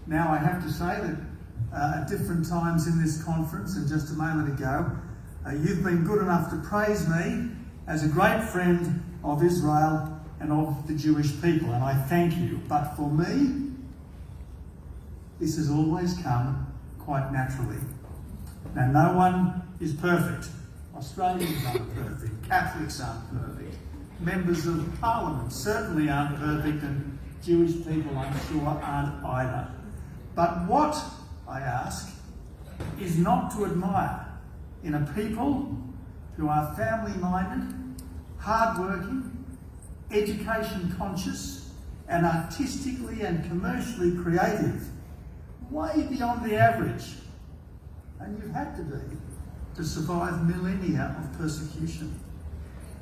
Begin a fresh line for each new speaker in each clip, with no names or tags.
Now, I have to say that at different times in this conference, and just a moment ago, you've been good enough to praise me as a great friend of Israel and of the Jewish people, and I thank you. But for me, this has always come quite naturally. Now, no one is perfect. Australians aren't perfect. Catholics aren't perfect. Members of Parliament certainly aren't perfect, and Jewish people, I'm sure, aren't either. But what, I ask, is not to admire in a people who are family-minded, hard-working, education-conscious, and artistically and commercially creative, way beyond the average, and you've had to be, to survive millennia of persecution.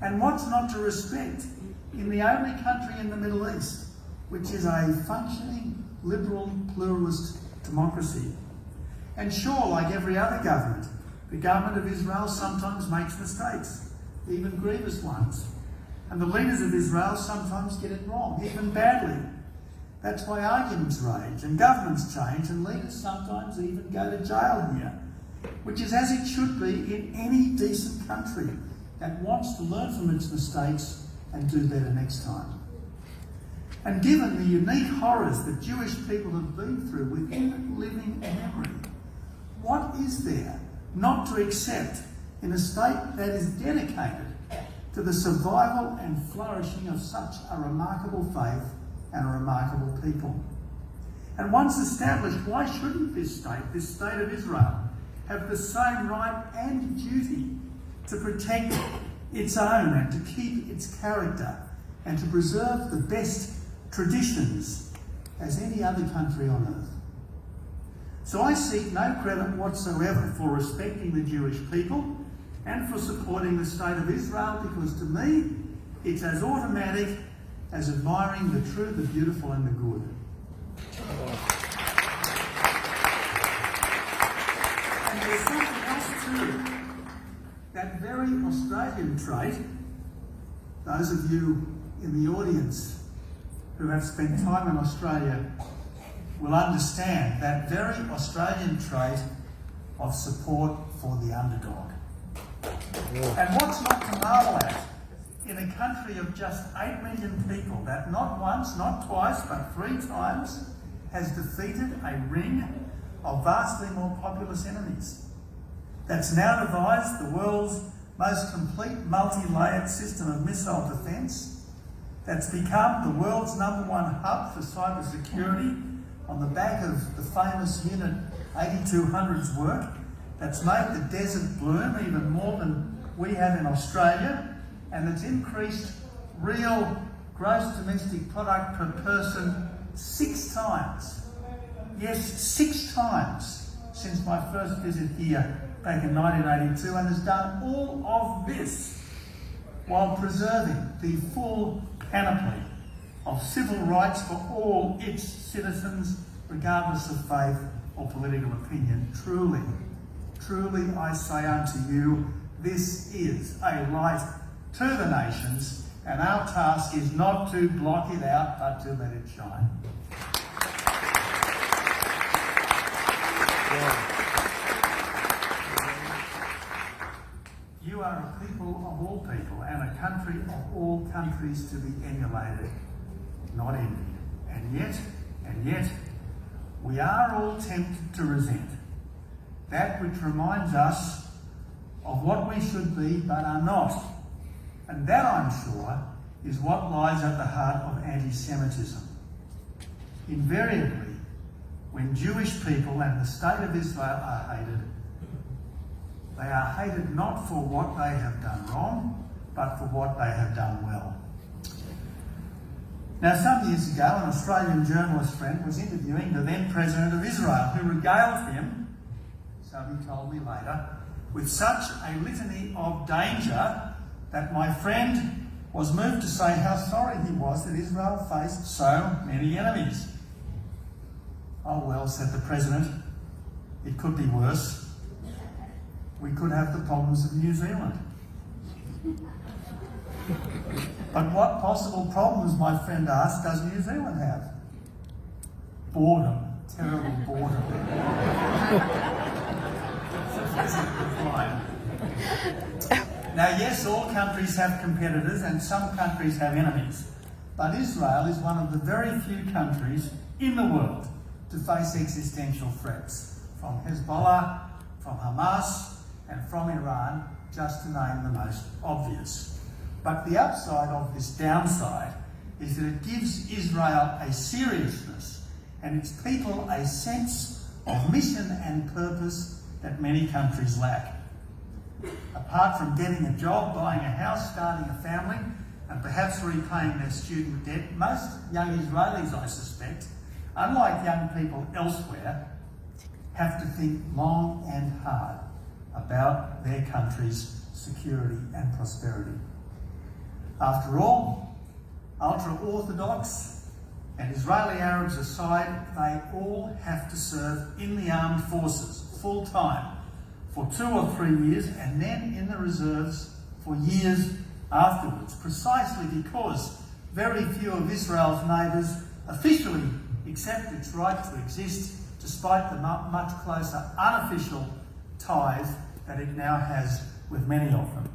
And what's not to respect in the only country in the Middle East which is a functioning, liberal, pluralist democracy? And sure, like every other government, the government of Israel sometimes makes mistakes, even grievous ones. And the leaders of Israel sometimes get it wrong, even badly. That's why arguments rage and governments change, and leaders sometimes even go to jail here, which is as it should be in any decent country that wants to learn from its mistakes and do better next time. And given the unique horrors that Jewish people have been through within living memory, what is there not to accept in a state that is dedicated to the survival and flourishing of such a remarkable faith and a remarkable people? And once established, why shouldn't this state of Israel, have the same right and duty to protect its own and to keep its character and to preserve the best traditions as any other country on earth? So I seek no credit whatsoever for respecting the Jewish people and for supporting the state of Israel, because to me it's as automatic as admiring the true, the beautiful and the good. And there's something else too. That very Australian trait, those of you in the audience who have spent time in Australia will understand, that very Australian trait of support for the underdog. And what's not to marvel at in a country of just 8 million people that not once, not twice, but 3 times has defeated a ring of vastly more populous enemies, that's now devised the world's most complete multi-layered system of missile defence, that's become the world's #1 hub for cybersecurity on the back of the famous Unit 8200's work, that's made the desert bloom even more than we have in Australia, and that's increased real gross domestic product per person 6 times. Yes, 6 times since my first visit here back in 1982, and has done all of this while preserving the full panoply of civil rights for all its citizens, regardless of faith or political opinion. Truly, truly I say unto you, this is a light to the nations, and our task is not to block it out, but to let it shine. You are a people of all people and a country of all countries to be emulated, not envied. And yet, we are all tempted to resent that which reminds us of what we should be but are not. And that, I'm sure, is what lies at the heart of anti-Semitism. Invariably, when Jewish people and the state of Israel are hated, they are hated not for what they have done wrong, but for what they have done well. Now, some years ago, an Australian journalist friend was interviewing the then President of Israel, who regaled him, so he told me later, with such a litany of danger that my friend was moved to say how sorry he was that Israel faced so many enemies. Oh well, said the President, it could be worse. We could have the problems of New Zealand. But what possible problems, my friend asked, does New Zealand have? Boredom, terrible boredom. Now, yes, all countries have competitors and some countries have enemies, but Israel is one of the very few countries in the world to face existential threats from Hezbollah, from Hamas, and from Iran, just to name the most obvious. But the upside of this downside is that it gives Israel a seriousness and its people a sense of mission and purpose that many countries lack. Apart from getting a job, buying a house, starting a family, and perhaps repaying their student debt, most young Israelis, I suspect, unlike young people elsewhere, have to think long and hard about their country's security and prosperity. After all, ultra-Orthodox and Israeli Arabs aside, they all have to serve in the armed forces full-time for 2 or 3 years and then in the reserves for years afterwards, precisely because very few of Israel's neighbours officially accept its right to exist, despite the much closer unofficial ties that it now has with many of them.